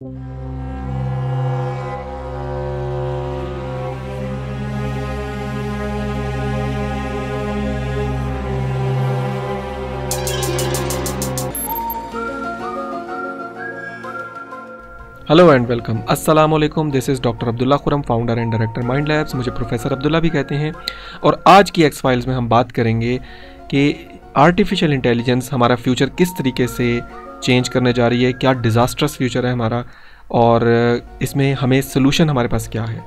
Hello and welcome, अस्सलाम वालेकुम। This is doctor Abdullah Khurram, founder and director mind labs. मुझे professor Abdullah भी कहते हैं। और आज की एक्स फाइल्स में हम बात करेंगे कि आर्टिफिशियल इंटेलिजेंस हमारा फ्यूचर किस तरीके से चेंज करने जा रही है, क्या डिज़ास्ट्रस फ्यूचर है हमारा, और इसमें हमें सोल्यूशन हमारे पास क्या है।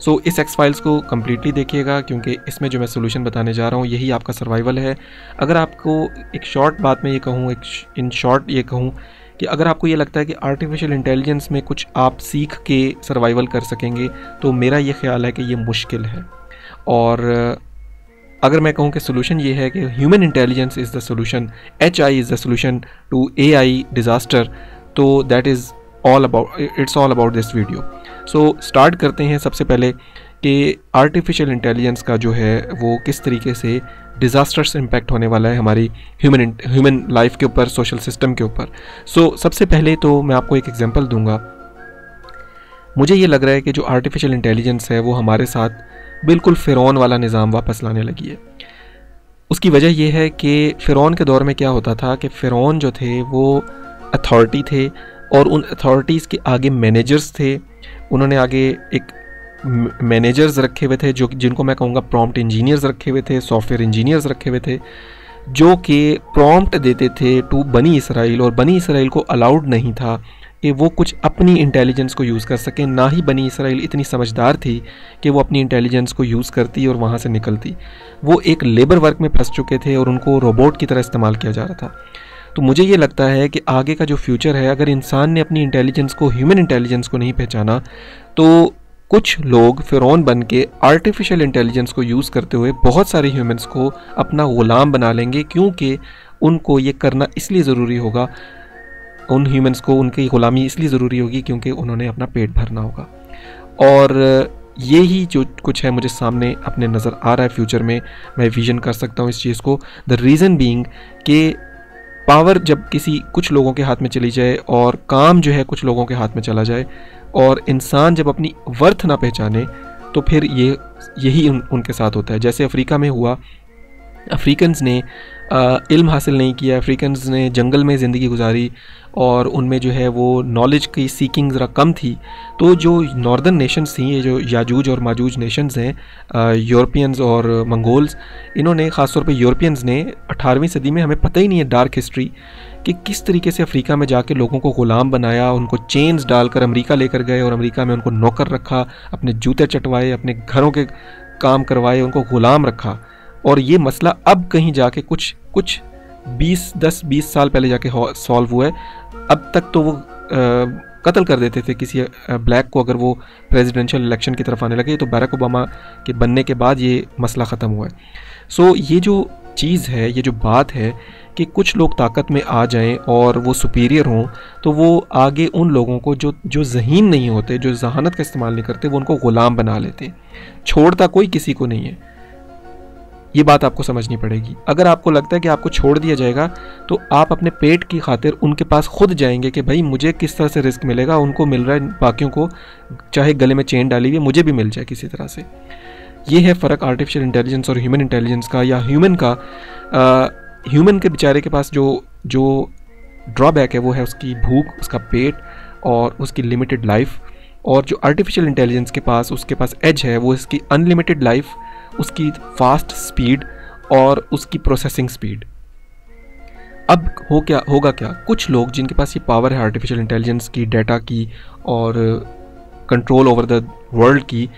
सो इस एक्स फाइल्स को कम्प्लीटली देखिएगा, क्योंकि इसमें जो मैं सोल्यूशन बताने जा रहा हूँ यही आपका सर्वाइवल है। अगर आपको एक शॉर्ट बात में ये कहूँ, इन शॉर्ट ये कहूँ कि अगर आपको ये लगता है कि आर्टिफिशियल इंटेलिजेंस में कुछ आप सीख के सर्वाइवल कर सकेंगे, तो मेरा ये ख्याल है कि ये मुश्किल है। और अगर मैं कहूँ कि सोल्यूशन ये है कि human intelligence is the solution, HI is the solution to AI disaster, तो that is it's all about this video. So start करते हैं सबसे पहले कि आर्टिफिशियल इंटेलिजेंस का जो है वो किस तरीके से डिज़ास्टर्स इम्पैक्ट होने वाला है हमारी ह्यूमन लाइफ के ऊपर, सोशल सिस्टम के ऊपर। सो सबसे पहले तो मैं आपको एक एग्जांपल दूंगा। मुझे ये लग रहा है कि जो आर्टिफिशियल इंटेलिजेंस है वो हमारे साथ बिल्कुल फ़िरौन वाला निज़ाम वापस लाने लगी है। उसकी वजह यह है कि फ़िरौन के दौर में क्या होता था कि फ़िरौन जो थे वो अथॉरिटी थे, और उन अथॉरिटीज़ के आगे मैनेजर्स थे। उन्होंने आगे एक मैनेजर्स रखे हुए थे, जो जिनको मैं कहूँगा प्रॉम्प्ट इंजीनियर्स रखे हुए थे, सॉफ्टवेयर इंजीनियर्स रखे हुए थे, जो कि प्रॉम्प्ट देते थे टू बनी इसराइल। और बनी इसराइल को अलाउड नहीं था कि वो कुछ अपनी इंटेलिजेंस को यूज़ कर सकें। ना ही बनी इसराइल इतनी समझदार थी कि वो अपनी इंटेलिजेंस को यूज़ करती और वहाँ से निकलती। वो एक लेबर वर्क में फंस चुके थे और उनको रोबोट की तरह इस्तेमाल किया जा रहा था। तो मुझे ये लगता है कि आगे का जो फ्यूचर है, अगर इंसान ने अपनी इंटेलिजेंस को, ह्यूमन इंटेलिजेंस को नहीं पहचाना, तो कुछ लोग फ़िरौन बन के आर्टिफिशियल इंटेलिजेंस को यूज़ करते हुए बहुत सारे ह्यूमंस को अपना ग़ुलाम बना लेंगे, क्योंकि उनको ये करना इसलिए ज़रूरी होगा, उन ह्यूमंस को उनकी ग़ुलामी इसलिए ज़रूरी होगी क्योंकि उन्होंने अपना पेट भरना होगा। और ये ही जो कुछ है मुझे सामने अपने नज़र आ रहा है फ्यूचर में, मैं विज़न कर सकता हूँ इस चीज़ को। द रीज़न बीइंग कि पावर जब कुछ लोगों के हाथ में चली जाए और काम जो है कुछ लोगों के हाथ में चला जाए, और इंसान जब अपनी वर्थ ना पहचाने, तो फिर यही उनके साथ होता है। जैसे अफ्रीका में हुआ, अफ्रीकन्स ने इल्म हासिल नहीं किया, अफ्रीकन्स ने जंगल में ज़िंदगी गुजारी, और उनमें जो है वो नॉलेज की सीकिंग ज़रा कम थी। तो जो नॉर्दर्न नेशंस थी, ये जो याजूज और माजूज नेशंस हैं, यूरोपियंस और मंगोल्स, इन्होंने ख़ासतौर पे यूरोपियंस ने 18वीं सदी में, हमें पता ही नहीं है डार्क हिस्ट्री, कि किस तरीके से अफ्रीका में जाके लोगों को ग़ुलाम बनाया, उनको चेन्स डालकर अमेरिका लेकर गए और अमेरिका में उनको नौकर रखा, अपने जूते चटवाए, अपने घरों के काम करवाए, उनको ग़ुलाम रखा। और ये मसला अब कहीं जाके कुछ 10-20 साल पहले जाके सॉल्व हुआ है। अब तक तो वो कत्ल कर देते थे किसी ब्लैक को अगर वो प्रेसिडेंशियल इलेक्शन की तरफ आने लगे। तो बैरक ओबामा के बनने के बाद ये मसला ख़त्म हुआ है। सो ये जो चीज़ है, ये जो बात है कि कुछ लोग ताकत में आ जाएं और वो सुपीरियर हों, तो वो आगे उन लोगों को जो ज़हीन नहीं होते, जो जहानत का इस्तेमाल नहीं करते, वो उनको ग़ुलाम बना लेते। छोड़ता कोई किसी को नहीं है, ये बात आपको समझनी पड़ेगी। अगर आपको लगता है कि आपको छोड़ दिया जाएगा, तो आप अपने पेट की खातिर उनके पास खुद जाएंगे कि भाई मुझे किस तरह से रिस्क मिलेगा, उनको मिल रहा है, बाकियों को चाहे गले में चेन डाली हुई मुझे भी मिल जाए किसी तरह से। ये है फ़र्क आर्टिफिशियल इंटेलिजेंस और ह्यूमन इंटेलिजेंस का, या ह्यूमन का। ह्यूमन के बेचारे के पास जो ड्रॉबैक है वो है उसकी भूख, उसका पेट और उसकी लिमिटेड लाइफ। और जो आर्टिफिशियल इंटेलिजेंस के पास, उसके पास एज है वो इसकी अनलिमिटेड लाइफ, उसकी फास्ट स्पीड और उसकी प्रोसेसिंग स्पीड। अब होगा क्या, कुछ लोग जिनके पास ये पावर है आर्टिफिशियल इंटेलिजेंस की, डाटा की और कंट्रोल ओवर द वर्ल्ड की,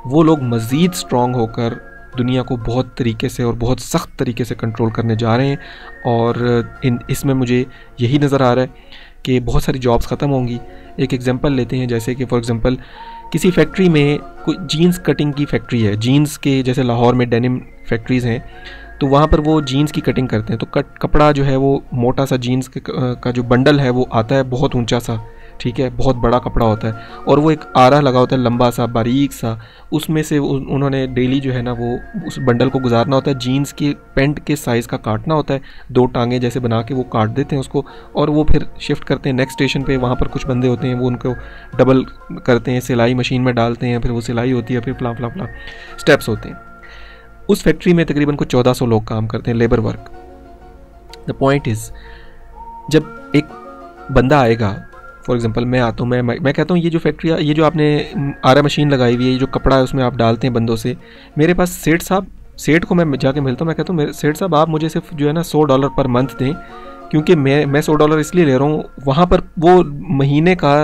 वो लोग मज़ीद स्ट्रॉन्ग होकर दुनिया को बहुत तरीके से और बहुत सख्त तरीके से कंट्रोल करने जा रहे हैं। और इसमें मुझे यही नज़र आ रहा है कि बहुत सारी जॉब्स ख़त्म होंगी। एक एग्जांपल लेते हैं, जैसे कि फॉर एग्जांपल किसी फैक्ट्री में कोई जीन्स कटिंग की फैक्ट्री है, जीन्स के, जैसे लाहौर में डेनिम फैक्ट्रीज़ हैं, तो वहाँ पर वो जीन्स की कटिंग करते हैं। तो कपड़ा जो है वो मोटा सा जीन्स का जो बंडल है वो आता है बहुत ऊंचा सा, ठीक है, बहुत बड़ा कपड़ा होता है और वो एक आरा लगा होता है लंबा सा बारीक सा, उसमें से उन्होंने डेली जो है ना वो उस बंडल को गुजारना होता है। जीन्स के पैंट के साइज़ का काटना होता है, 2 टांगे जैसे बना के वो काट देते हैं उसको, और वो फिर शिफ्ट करते हैं नेक्स्ट स्टेशन पे। वहाँ पर कुछ बंदे होते हैं वो उनको डबल करते हैं, सिलाई मशीन में डालते हैं, फिर वो सिलाई होती है, फिर फला फला फला स्टेप्स होते हैं। उस फैक्ट्री में तकरीबन कुछ 1400 लोग काम करते हैं, labour work. The point is, जब एक बंदा आएगा, फॉर एग्जांपल मैं आता हूँ, मैं कहता हूँ ये जो फैक्ट्री, ये जो आपने आरा मशीन लगाई हुई है, ये जो कपड़ा है उसमें आप डालते हैं बंदों से, मेरे पास सेठ को मैं जाके मिलता हूँ, मैं कहता हूँ सेठ साहब आप मुझे सिर्फ जो है ना $100 पर मंथ दें, क्योंकि मैं $100 इसलिए ले रहा हूँ, वहाँ पर वो महीने का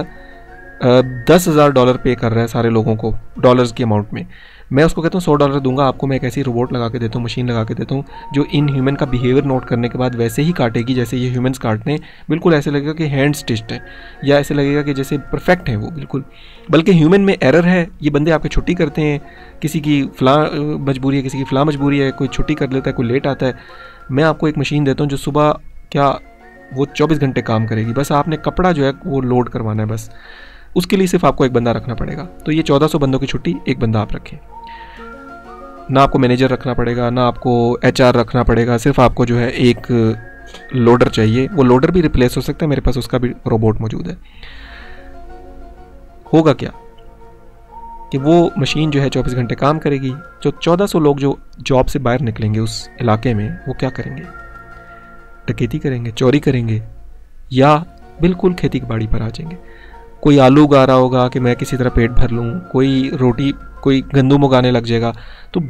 $10,000 पे कर रहा है सारे लोगों को, डॉलर्स की अमाउंट में। मैं उसको कहता हूँ $100 दूंगा आपको, मैं एक ऐसी रोबोट लगा के देता हूँ, मशीन लगा के देता हूँ, जो इन ह्यूमन का बिहेवियर नोट करने के बाद वैसे ही काटेगी जैसे ये ह्यूमन्स काटते हैं। बिल्कुल ऐसे लगेगा कि हैंड स्टिच्ड है, या ऐसे लगेगा कि जैसे परफेक्ट है वो बिल्कुल, बल्कि ह्यूमन में एरर है। ये बंदे आपके छुट्टी करते हैं, किसी की फ़लाँ मजबूरी है, किसी की फ़लाँ मजबूरी है, कोई छुट्टी कर लेता है, कोई लेट आता है। मैं आपको एक मशीन देता हूँ जो सुबह क्या वो 24 घंटे काम करेगी, बस आपने कपड़ा जो है वो लोड करवाना है, बस उसके लिए सिर्फ आपको एक बंदा रखना पड़ेगा। तो ये 1400 बंदों की छुट्टी एक बंदा आप रखें, ना आपको मैनेजर रखना पड़ेगा, ना आपको HR रखना पड़ेगा, सिर्फ आपको जो है एक लोडर चाहिए। वो लोडर भी रिप्लेस हो सकता है, मेरे पास उसका भी रोबोट मौजूद है। होगा क्या कि वो मशीन जो है 24 घंटे काम करेगी। जो 1400 लोग जो जॉब से बाहर निकलेंगे उस इलाके में, वो क्या करेंगे? डकैती करेंगे, चोरी करेंगे, या बिल्कुल खेती की बाड़ी पर आ जाएंगे। कोई आलू उगा रहा होगा कि मैं किसी तरह पेट भर लूँ, कोई रोटी, कोई गंदम उगाने लग जाएगा। तो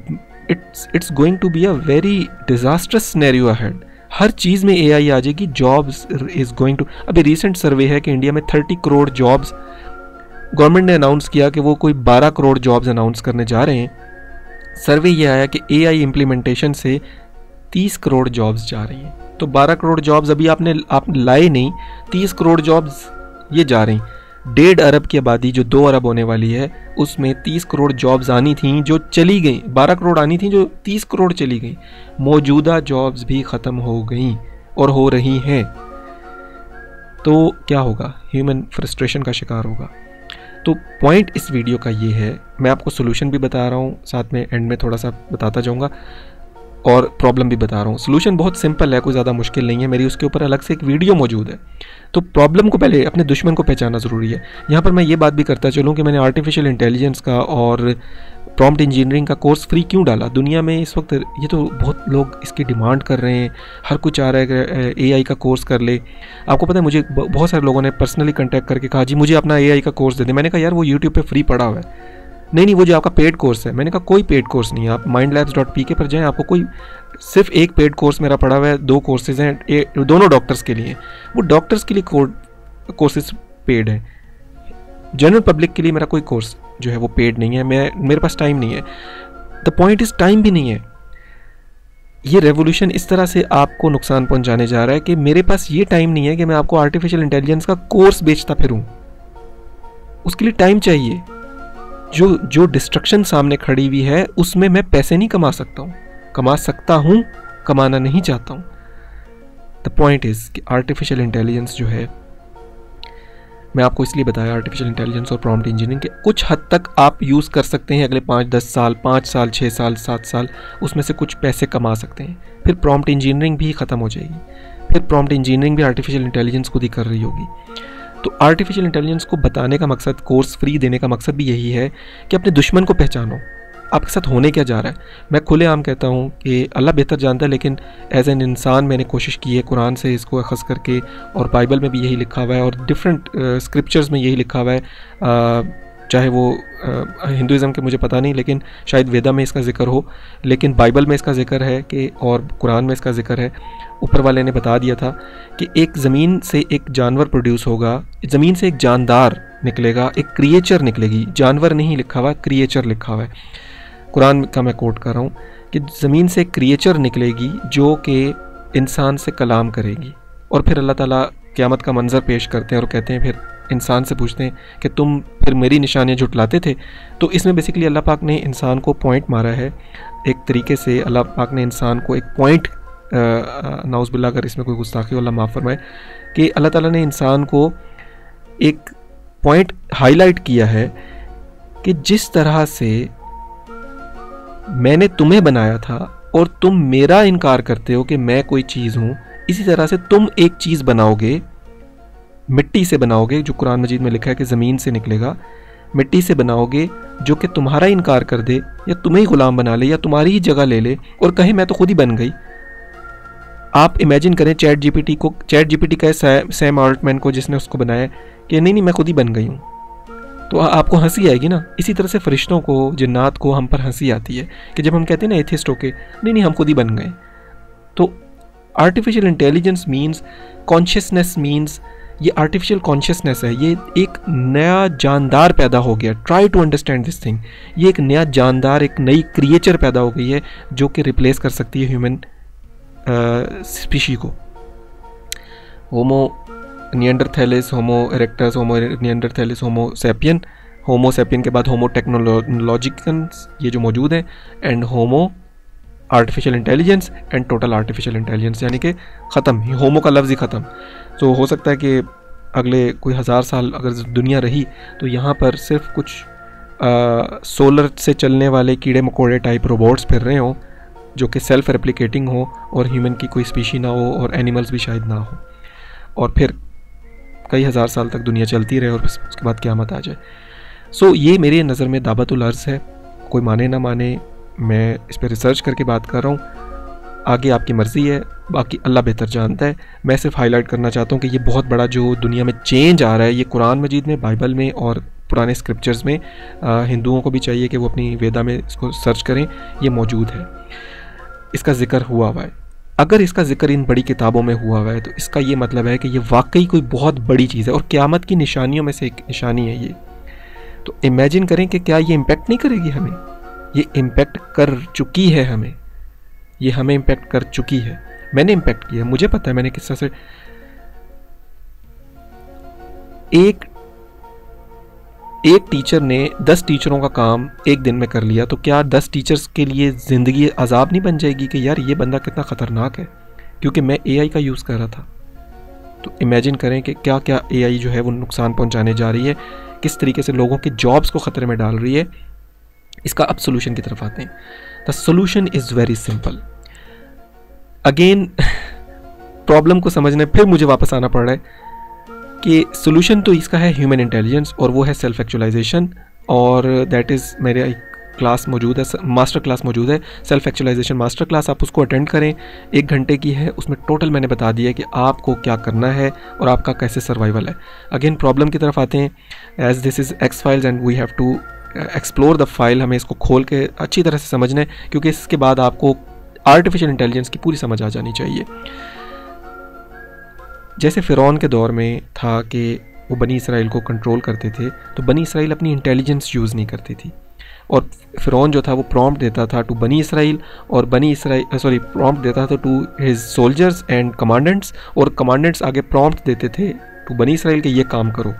it's going to be a very disastrous scenario ahead. हर चीज़ में AI आ जाएगी, जॉब्स इज़ गोइंग टू। अभी रिसेंट सर्वे है कि इंडिया में 30 करोड़ जॉब्स, गवर्नमेंट ने अनाउंस किया कि वो कोई 12 करोड़ जॉब्स अनाउंस करने जा रहे हैं। सर्वे ये आया कि AI इम्प्लीमेंटेशन से 30 करोड़ जॉब्स जा रही हैं। तो 12 करोड़ जॉब्स अभी आप लाए नहीं, 30 करोड़ जॉब्स ये जा रही। 1.5 अरब की आबादी जो 2 अरब होने वाली है, उसमें 30 करोड़ जॉब्स आनी थी जो चली गई, 12 करोड़ आनी थी जो 30 करोड़ चली गई। मौजूदा जॉब्स भी ख़त्म हो गई और हो रही हैं। तो क्या होगा? ह्यूमन फ्रस्ट्रेशन का शिकार होगा। तो पॉइंट इस वीडियो का ये है, मैं आपको सोल्यूशन भी बता रहा हूँ, साथ में एंड में थोड़ा सा बताता जाऊँगा, और प्रॉब्लम भी बता रहा हूँ। सोल्यूशन बहुत सिंपल है, कोई ज़्यादा मुश्किल नहीं है, मेरी उसके ऊपर अलग से एक वीडियो मौजूद है। तो प्रॉब्लम को पहले अपने दुश्मन को पहचानना ज़रूरी है। यहाँ पर मैं ये बात भी करता चलूँ कि मैंने आर्टिफिशियल इंटेलिजेंस का और प्रॉम्प्ट इंजीनियरिंग का कोर्स फ्री क्यों डाला। दुनिया में इस वक्त ये तो बहुत लोग इसकी डिमांड कर रहे हैं, हर कुछ आ रहा है कि AI का कोर्स कर ले। आपको पता है, मुझे बहुत सारे लोगों ने पर्सनली कॉन्टैक्ट करके कहा जी मुझे अपना AI का कोर्स दे दे। मैंने कहा यार वो यूट्यूब पे फ्री पड़ा हुआ है। नहीं, वो जो आपका पेड कोर्स है। मैंने कहा कोई पेड कोर्स नहीं है, आप mindlabs.pk पर जाएं, आपको कोई सिर्फ एक पेड कोर्स मेरा पड़ा हुआ है, 2 कोर्सेज हैं, दोनों डॉक्टर्स के लिए। वो डॉक्टर्स के लिए कोर्सेज पेड है, जनरल पब्लिक के लिए मेरा कोई कोर्स जो है वो पेड नहीं है। मेरे पास टाइम नहीं है। द पॉइंट इज टाइम भी नहीं है। ये रेवोल्यूशन इस तरह से आपको नुकसान पहुंचाने जा रहा है कि मेरे पास ये टाइम नहीं है कि मैं आपको आर्टिफिशियल इंटेलिजेंस का कोर्स बेचता फिरूं। उसके लिए टाइम चाहिए। जो डिस्ट्रक्शन सामने खड़ी हुई है उसमें मैं पैसे नहीं कमा सकता हूँ, कमा सकता हूँ, कमाना नहीं चाहता हूँ। द पॉइंट इज कि आर्टिफिशियल इंटेलिजेंस जो है, मैं आपको इसलिए बताया आर्टिफिशियल इंटेलिजेंस और प्रॉम्प्ट इंजीनियरिंग के कुछ हद तक आप यूज़ कर सकते हैं अगले 5-10 साल, 5 साल, 6 साल, 7 साल, उसमें से कुछ पैसे कमा सकते हैं। फिर प्रॉम्प्ट इंजीनियरिंग भी ख़त्म हो जाएगी। फिर प्रॉम्प्ट इंजीनियरिंग भी आर्टिफिशियल इंटेलिजेंस खुद ही कर रही होगी। तो आर्टिफिशियल इंटेलिजेंस को बताने का मकसद, कोर्स फ्री देने का मकसद भी यही है कि अपने दुश्मन को पहचानो, आपके साथ होने क्या जा रहा है। मैं खुलेआम कहता हूँ कि अल्लाह बेहतर जानता है, लेकिन एज एन इंसान मैंने कोशिश की है कुरान से इसको अखज़ करके, और बाइबल में भी यही लिखा हुआ है, और डिफरेंट स्क्रिप्चर्स में यही लिखा हुआ है। चाहे वो हिंदुज़म के मुझे पता नहीं, लेकिन शायद वेदा में इसका ज़िक्र हो, लेकिन बाइबल में इसका ज़िक्र है कि, और कुरान में इसका ज़िक्र है। ऊपर वाले ने बता दिया था कि एक ज़मीन से एक जानवर प्रोड्यूस होगा, ज़मीन से एक जानदार निकलेगा, एक क्रिएचर निकलेगी। जानवर नहीं लिखा हुआ, क्रिएचर लिखा हुआ है। कुरान का मैं कोट कर रहा हूँ कि ज़मीन से क्रिएचर निकलेगी जो कि इंसान से कलाम करेगी। और फिर अल्लाह ताला क़यामत का मंज़र पेश करते हैं और कहते हैं, फिर इंसान से पूछते हैं कि तुम फिर मेरी निशानियाँ झुटलाते थे। तो इसमें बेसिकली अल्लाह पाक ने इंसान को पॉइंट मारा है एक तरीके से। अल्लाह पाक ने इंसान को एक पॉइंट, नाउज़ बिल्लाह अगर इसमें कोई गुस्ताखी हो अल्लाह माफ़ फरमाए, कि अल्लाह ताला ने इंसान को एक पॉइंट हाईलाइट किया है कि जिस तरह से मैंने तुम्हें बनाया था और तुम मेरा इनकार करते हो कि मैं कोई चीज़ हूँ, इसी तरह से तुम एक चीज़ बनाओगे, मिट्टी से बनाओगे, जो कुरान मजीद में लिखा है कि ज़मीन से निकलेगा, मिट्टी से बनाओगे जो कि तुम्हारा इनकार कर दे या तुम्हें ही गुलाम बना ले या तुम्हारी ही जगह ले ले और कहे मैं तो खुद ही बन गई। आप इमेजिन करें चैट जीपीटी कहे सैम ऑल्टमैन को, जिसने उसको बनाया, कि नहीं मैं खुद ही बन गई हूँ, तो आपको हंसी आएगी ना। इसी तरह से फरिश्तों को, जिन्नात को हम पर हंसी आती है कि जब हम कहते हैं ना एथिस्ट होके, नहीं हम खुद ही बन गए। तो artificial intelligence means consciousness, means ये आर्टिफिशियल कॉन्शियसनेस है, ये एक नया जानदार पैदा हो गया। Try to understand this thing. ये एक नया जानदार, एक नई क्रिएचर पैदा हो गई है जो कि रिप्लेस कर सकती है ह्यूमन स्पीशी को। होमो निएंडरथैलिस, होमो इरेक्टस, होमो निएंडरथैलिस, होमो सैपियन के बाद होमो टेक्नोलॉजिकन्स, ये जो मौजूद हैं, and homo artificial intelligence and total artificial intelligence, यानी कि ख़त्म, होमो का लफ्ज़ ही ख़त्म। तो हो सकता है कि अगले कोई 1000 साल अगर दुनिया रही तो यहाँ पर सिर्फ कुछ सोलर से चलने वाले कीड़े मकोड़े टाइप रोबोट्स फिर रहे हों जो कि सेल्फ रेप्लिकेटिंग हो और ह्यूमन की कोई स्पीशी ना हो और एनिमल्स भी शायद ना हो, और फिर कई 1000 साल तक दुनिया चलती रहे और उसके बाद क़यामत आ जाए। सो ये मेरे नज़र में दावतुल अर्ज़ है, कोई माने ना माने, मैं इस पर रिसर्च करके बात कर रहा हूँ, आगे आपकी मर्ज़ी है, बाकी अल्लाह बेहतर जानता है। मैं सिर्फ हाईलाइट करना चाहता हूँ कि ये बहुत बड़ा जो दुनिया में चेंज आ रहा है, ये कुरान मजीद में, बाइबल में और पुराने स्क्रिप्चर्स में, हिंदुओं को भी चाहिए कि वो अपनी वेदा में इसको सर्च करें, ये मौजूद है, इसका ज़िक्र हुआ हुआ है। अगर इसका ज़िक्र इन बड़ी किताबों में हुआ हुआ है तो इसका ये मतलब है कि ये वाकई कोई बहुत बड़ी चीज़ है और क़यामत की निशानियों में से एक निशानी है ये। तो इमेजिन करें कि क्या ये इम्पेक्ट नहीं करेगी हमें? ये इम्पेक्ट कर चुकी है हमें, ये हमें इम्पेक्ट कर चुकी है। मैंने इम्पेक्ट किया, मुझे पता है मैंने किस तरह से। एक टीचर ने 10 टीचरों का काम एक दिन में कर लिया, तो क्या 10 टीचर्स के लिए ज़िंदगी अजाब नहीं बन जाएगी कि यार ये बंदा कितना ख़तरनाक है, क्योंकि मैं एआई का यूज़ कर रहा था। तो इमेजिन करें कि क्या क्या एआई जो है वो नुकसान पहुंचाने जा रही है, किस तरीके से लोगों के जॉब्स को ख़तरे में डाल रही है। इसका अब सोल्यूशन की तरफ आते हैं। The solution is very simple. Again problem को समझने फिर मुझे वापस आना पड़ रहा है कि सोल्यूशन तो इसका है ह्यूमन इंटेलिजेंस, और वो है सेल्फ एक्चुअलाइजेशन, और दैट इज़ मेरे एक क्लास मौजूद है, मास्टर क्लास मौजूद है, सेल्फ एक्चुअलाइजेशन मास्टर क्लास। आप उसको अटेंड करें, 1 घंटे की है, उसमें टोटल मैंने बता दिया है कि आपको क्या करना है और आपका कैसे सर्वाइवल है। अगेन प्रॉब्लम की तरफ आते हैं। As this is X files and we have to explore the file, हमें इसको खोल के अच्छी तरह से समझना है, क्योंकि इसके बाद आपको आर्टिफिशियल इंटेलिजेंस की पूरी समझ आ जानी चाहिए। जैसे फ़िरौन के दौर में था कि वो बनी इसराइल को कंट्रोल करते थे, तो बनी इसराइल अपनी इंटेलिजेंस यूज़ नहीं करती थी, और फ़िरौन जो था वो प्रॉम्प्ट देता था टू बनी इसराइल, और प्रॉम्प्ट देता था to his soldiers and commandants, और कमांडेंट्स आगे प्रॉम्प्ट देते थे टू बनी इसराइल कि ये काम करो।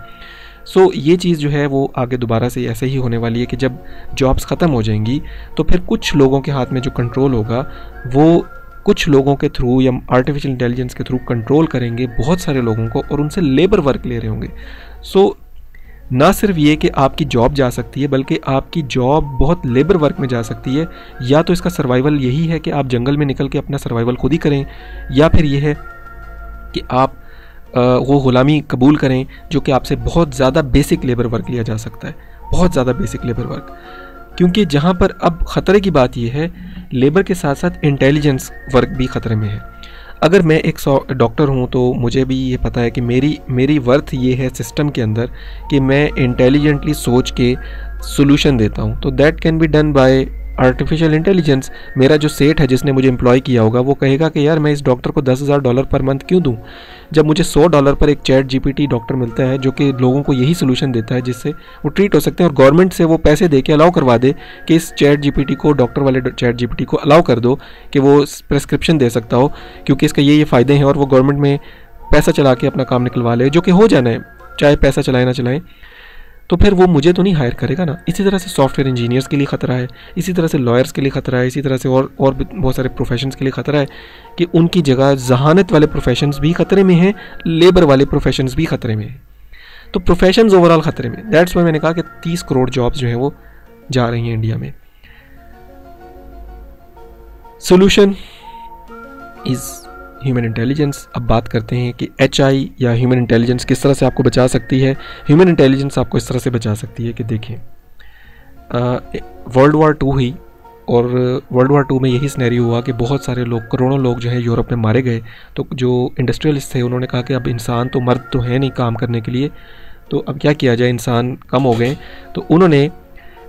सो ये चीज़ जो है वो आगे दोबारा से ऐसे ही होने वाली है कि जब जॉब्स ख़त्म हो जाएंगी तो फिर कुछ लोगों के हाथ में जो कंट्रोल होगा वो कुछ लोगों के थ्रू या आर्टिफिशियल इंटेलिजेंस के थ्रू कंट्रोल करेंगे बहुत सारे लोगों को, और उनसे लेबर वर्क ले रहे होंगे। सो ना सिर्फ ये कि आपकी जॉब जा सकती है, बल्कि आपकी जॉब बहुत लेबर वर्क में जा सकती है। या तो इसका सर्वाइवल यही है कि आप जंगल में निकल के अपना सर्वाइवल खुद ही करें, या फिर ये है कि आप वो ग़ुलामी कबूल करें जो कि आपसे बहुत ज़्यादा बेसिक लेबर वर्क लिया जा सकता है, बहुत ज़्यादा बेसिक लेबर वर्क। क्योंकि जहाँ पर अब ख़तरे की बात यह है, लेबर के साथ साथ इंटेलिजेंस वर्क भी ख़तरे में है। अगर मैं एक डॉक्टर हूँ तो मुझे भी ये पता है कि मेरी वर्थ ये है सिस्टम के अंदर कि मैं इंटेलिजेंटली सोच के सोल्यूशन देता हूँ। तो that can be done by artificial intelligence. मेरा जो सेठ है जिसने मुझे एम्प्लॉय किया होगा वो कहेगा कि यार मैं इस डॉक्टर को $10,000 पर मंथ क्यों दूं, जब मुझे $100 पर एक चैट जीपीटी डॉक्टर मिलता है जो कि लोगों को यही सोल्यूशन देता है जिससे वो ट्रीट हो सकते हैं, और गवर्नमेंट से वो पैसे दे के अलाउ करवा दे कि इस चैट जीपीटी को, डॉक्टर वाले चैट जीपीटी को अलाउ कर दो कि वो प्रेस्क्रिप्शन दे सकता हो, क्योंकि इसका ये फ़ायदे हैं, और वो गवर्नमेंट में पैसा चला के अपना काम निकलवा ले, जो कि हो जाना है, चाहे पैसा चलाए ना चलाएँ। तो फिर वो मुझे तो नहीं हायर करेगा ना। इसी तरह से सॉफ्टवेयर इंजीनियर्स के लिए ख़तरा है, इसी तरह से लॉयर्स के लिए ख़तरा है, इसी तरह से और भी बहुत सारे प्रोफेशंस के लिए ख़तरा है कि उनकी जगह जहानत वाले प्रोफेशंस भी ख़तरे में हैं, लेबर वाले प्रोफेशंस भी ख़तरे में हैं। तो प्रोफेशंस ओवरऑल खतरे में। दैट्स वाई मैंने कहा कि 30 करोड़ जॉब्स जो हैं वो जा रही हैं इंडिया में। Solution is human intelligence. अब बात करते हैं कि HI या ह्यूमन इंटेलिजेंस किस तरह से आपको बचा सकती है। ह्यूमन इंटेलिजेंस आपको इस तरह से बचा सकती है कि देखें, वर्ल्ड वॉर 2 हुई और वर्ल्ड वॉर 2 में यही सिनेरियो हुआ कि बहुत सारे लोग, करोड़ों लोग जो हैं यूरोप में मारे गए। तो जो इंडस्ट्रियलिस्ट थे उन्होंने कहा कि अब इंसान तो मर्द तो है नहीं काम करने के लिए, तो अब क्या किया जाए, इंसान कम हो गए। तो उन्होंने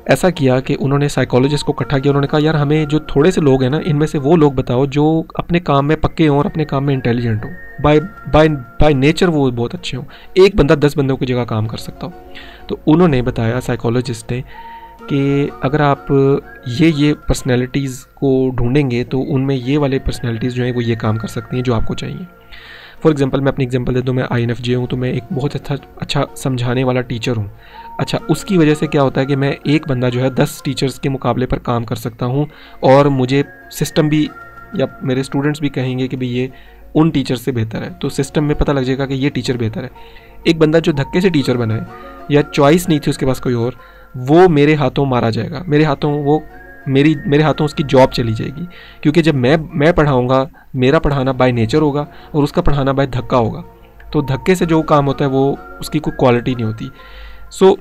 ऐसा किया कि उन्होंने साइकोलॉजिस्ट को इकट्ठा किया। उन्होंने कहा यार हमें जो थोड़े से लोग हैं ना, इनमें से वो लोग बताओ जो अपने काम में पक्के हों और अपने काम में इंटेलिजेंट हो, बाय नेचर वो बहुत अच्छे हों, एक बंदा 10 बंदों की जगह काम कर सकता हो। तो उन्होंने बताया, साइकोलॉजिस्ट ने, कि अगर आप ये पर्सनैलिटीज़ को ढूंढेंगे तो उनमें ये वाले पर्सनैलिटीज़ जो हैं वो ये काम कर सकती हैं जो आपको चाहिए। फॉर एग्जांपल मैं अपनी एग्जांपल दे दूँ, मैं INFJ हूँ, तो मैं एक बहुत अच्छा समझाने वाला टीचर हूँ। अच्छा, उसकी वजह से क्या होता है कि मैं एक बंदा जो है 10 टीचर्स के मुकाबले पर काम कर सकता हूँ, और मुझे सिस्टम भी या मेरे स्टूडेंट्स भी कहेंगे कि भाई ये उन टीचर से बेहतर है, तो सिस्टम में पता लग जाएगा कि ये टीचर बेहतर है। एक बंदा जो धक्के से टीचर बना है या चॉइस नहीं थी उसके पास कोई और, वो मेरे हाथों मारा जाएगा, मेरे हाथों उसकी जॉब चली जाएगी। क्योंकि जब मैं पढ़ाऊँगा, मेरा पढ़ाना बाय नेचर होगा और उसका पढ़ाना बाय धक्का होगा, तो धक्के से जो काम होता है वो उसकी कोई क्वालिटी नहीं होती। सो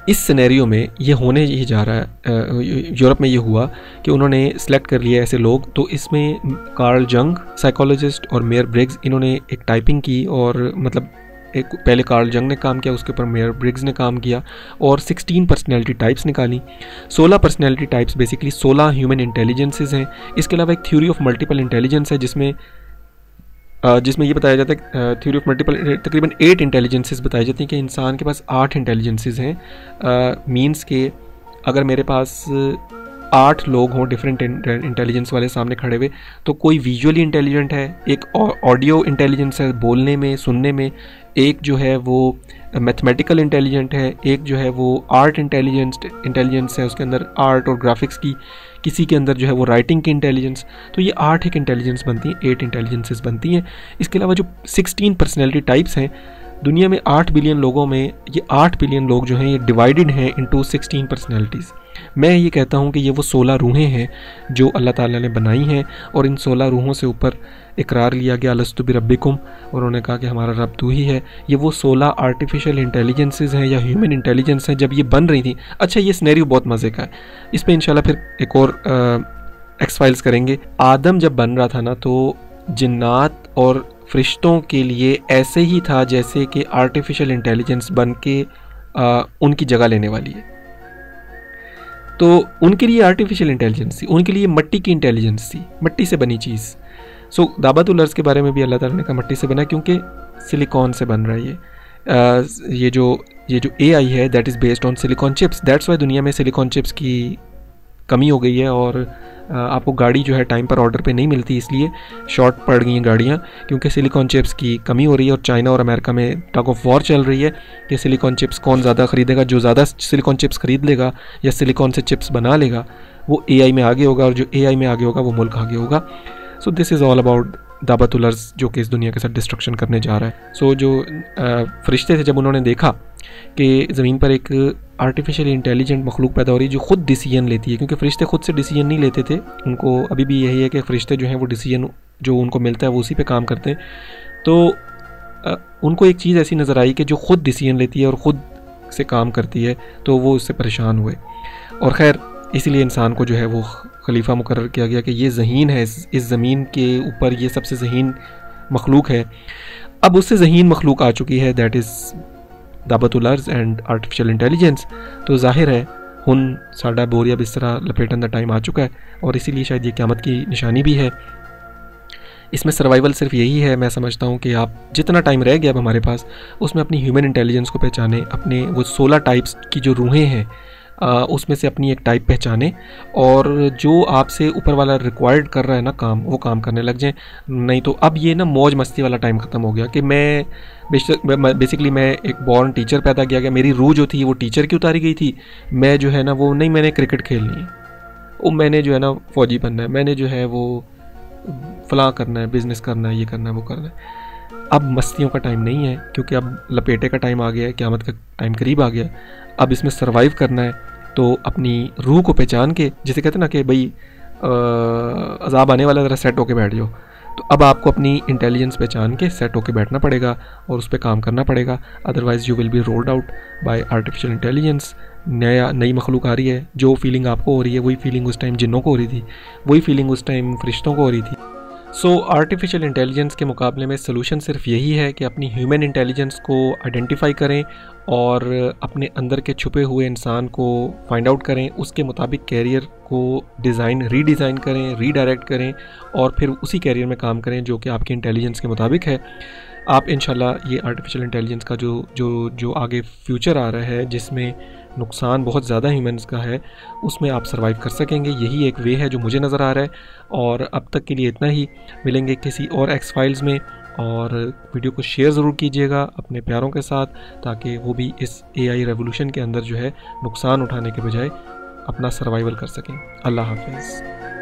इस सिनेरियो में ये होने ही जा रहा है। यूरोप में ये हुआ कि उन्होंने सेलेक्ट कर लिया ऐसे लोग। तो इसमें कार्ल जंग साइकोलॉजिस्ट और मेयर ब्रिग्स, इन्होंने एक टाइपिंग की, और मतलब एक पहले कार्ल जंग ने काम किया, उसके ऊपर मेयर ब्रिग्स ने काम किया, और 16 पर्सनैलिटी टाइप्स निकाली। 16 personality types basically 16 human intelligences हैं। इसके अलावा एक थ्योरी ऑफ मल्टीपल इंटेलिजेंस है जिसमें ये बताया जाता है, थ्योरी ऑफ मल्टीपल, तकरीबन 8 इंटेलिजेंसेस बताई जाती हैं कि इंसान के पास 8 इंटेलिजेंसेस हैं। मींस के अगर मेरे पास 8 लोग हों डिफरेंट इंटेलिजेंस वाले सामने खड़े हुए, तो कोई विजुअली इंटेलिजेंट है, एक ऑडियो इंटेलिजेंस है बोलने में, सुनने में, एक जो है वो मैथमेटिकल इंटेलिजेंट है, एक जो है वो आर्ट इंटेलिजेंस है, उसके अंदर आर्ट और ग्राफिक्स की, किसी के अंदर जो है वो राइटिंग की इंटेलिजेंस। तो ये 8 एक इंटेलिजेंस बनती हैं, 8 इंटेलिजेंसेस बनती हैं। इसके अलावा जो 16 पर्सनैलिटी टाइप्स हैं, दुनिया में 8 बिलियन लोगों में ये 8 बिलियन लोग जो हैं ये डिवाइडेड हैं इनटू 16 पर्सनैलिटीज़। मैं ये कहता हूँ कि ये वो 16 रूहें हैं जो अल्लाह ताला ने बनाई हैं, और इन 16 रूहों से ऊपर इकरार लिया गया अलस्तु बिरब्बिकुम, और उन्होंने कहा कि हमारा रब तू ही है। ये वो 16 आर्टिफिशियल इंटेलिजेंसेस हैं या ह्यूमन इंटेलिजेंस हैं जब ये बन रही थी। अच्छा, ये सिनेरियो बहुत मज़े का है, इस पर इंशाल्लाह फिर एक और एक्स फाइल्स करेंगे। आदम जब बन रहा था ना, तो जिन्नात और फरिश्तों के लिए ऐसे ही था जैसे कि आर्टिफिशियल इंटेलिजेंस बन के उनकी जगह लेने वाली है। तो उनके लिए आर्टिफिशियल इंटेलिजेंस थी, उनके लिए मट्टी की इंटेलिजेंस थी, मट्टी से बनी चीज़। सो दाबातुल अर्ज़ के बारे में भी अल्लाह ताला ने कहा मट्टी से बना, क्योंकि सिलिकॉन से बन रहा है ये जो AI है that is based on silicon chips. That's why दुनिया में सिलिकॉन चिप्स की कमी हो गई है, और आपको गाड़ी जो है टाइम पर ऑर्डर पे नहीं मिलती, इसलिए शॉर्ट पड़ गई हैं गाड़ियाँ, क्योंकि सिलिकॉन चिप्स की कमी हो रही है। और चाइना और अमेरिका में टग ऑफ वॉर चल रही है कि सिलिकॉन चिप्स कौन ज़्यादा ख़रीदेगा। जो ज़्यादा सिलिकॉन चिप्स ख़रीद लेगा या सिलिकॉन से चिप्स बना लेगा वो AI में आगे होगा, और जो AI में आगे होगा वो मुल्क आगे होगा। So this is all about दाबातुल अर्ज़ जो कि इस दुनिया के साथ डिस्ट्रक्शन करने जा रहा है। सो जो फरिश्ते थे, जब उन्होंने देखा कि ज़मीन पर एक आर्टिफिशियल इंटेलिजेंट मखलूक पैदा हो रही है जो ख़ुद डिसीजन लेती है, क्योंकि फ़रिश्ते खुद से डिसीजन नहीं लेते थे, उनको अभी भी यही है कि फ़रिश्ते जो हैं वो डिसीजन जो उनको मिलता है वो उसी पे काम करते हैं। तो उनको एक चीज़ ऐसी नज़र आई कि जो ख़ुद डिसीजन लेती है और ख़ुद से काम करती है, तो वो उससे परेशान हुए। और ख़ैर इसीलिए इंसान को जो है वो खलीफा मुकर्रर किया गया कि ये ज़हीन है, इस ज़मीन के ऊपर ये सबसे ज़हीन मखलूक है। अब उससे ज़हीन मखलूक आ चुकी है, दैट इज़ दाबातुल अर्ज़ एंड आर्टिफिशियल इंटेलिजेंस। तो जाहिर है हुन साडा बोरिया बिस्तरा लपेटन द टाइम आ चुका है, और इसीलिए शायद ये क़यामत की निशानी भी है। इसमें सर्वाइवल सिर्फ यही है, मैं समझता हूँ कि आप जितना टाइम रह गया अब हमारे पास, उसमें अपनी ह्यूमन इंटेलिजेंस को पहचाने, अपने वो 16 टाइप्स की जो रूहें हैं उसमें से अपनी एक टाइप पहचाने, और जो आपसे ऊपर वाला रिक्वायर्ड कर रहा है ना काम, वो काम करने लग जाएं। नहीं तो अब ये ना मौज मस्ती वाला टाइम ख़त्म हो गया कि मैं बेसिकली मैं एक बॉर्न टीचर पैदा किया गया, मेरी रूह जो थी वो टीचर की उतारी गई थी। मैं जो है ना वो नहीं, मैंने क्रिकेट खेलनी है, वो मैंने जो है ना फ़ौजी बनना है, मैंने जो है वो फ़लाँ करना है, बिज़नेस करना है, ये करना है, वो करना है। अब मस्तियों का टाइम नहीं है, क्योंकि अब लपेटे का टाइम आ गया है, क़यामत का टाइम करीब आ गया। अब इसमें सर्वाइव करना है, तो अपनी रूह को पहचान के, जिसे कहते हैं ना कि भाई अज़ाब आने वाला, ज़रा सेट होके बैठ जाओ, तो अब आपको अपनी इंटेलिजेंस पहचान के सेट होके बैठना पड़ेगा और उस पर काम करना पड़ेगा। Otherwise you will be rolled out by artificial intelligence. नई मखलूक आ रही है, जो फीलिंग आपको हो रही है वही फीलिंग उस टाइम जिन्नों को हो रही थी, वही फीलिंग उस टाइम फरिश्तों को हो रही थी। सो आर्टिफिशियल इंटेलिजेंस के मुकाबले में सलूशन सिर्फ यही है कि अपनी ह्यूमन इंटेलिजेंस को आइडेंटिफाई करें और अपने अंदर के छुपे हुए इंसान को फाइंड आउट करें, उसके मुताबिक कैरियर को रीडिज़ाइन करें, रीडायरेक्ट करें और फिर उसी कैरियर में काम करें जो कि आपके इंटेलिजेंस के मुताबिक है। आप इंशाल्लाह ये आर्टिफिशियल इंटेलिजेंस का जो आगे फ्यूचर आ रहा है, जिसमें नुकसान बहुत ज़्यादा ह्यूमंस का है, उसमें आप सर्वाइव कर सकेंगे। यही एक वे है जो मुझे नज़र आ रहा है। और अब तक के लिए इतना ही, मिलेंगे किसी और एक्स फाइल्स में। और वीडियो को शेयर ज़रूर कीजिएगा अपने प्यारों के साथ, ताकि वो भी इस AI रेवोल्यूशन के अंदर जो है नुकसान उठाने के बजाय अपना सर्वाइवल कर सकें। अल्लाह हाफ़िज़।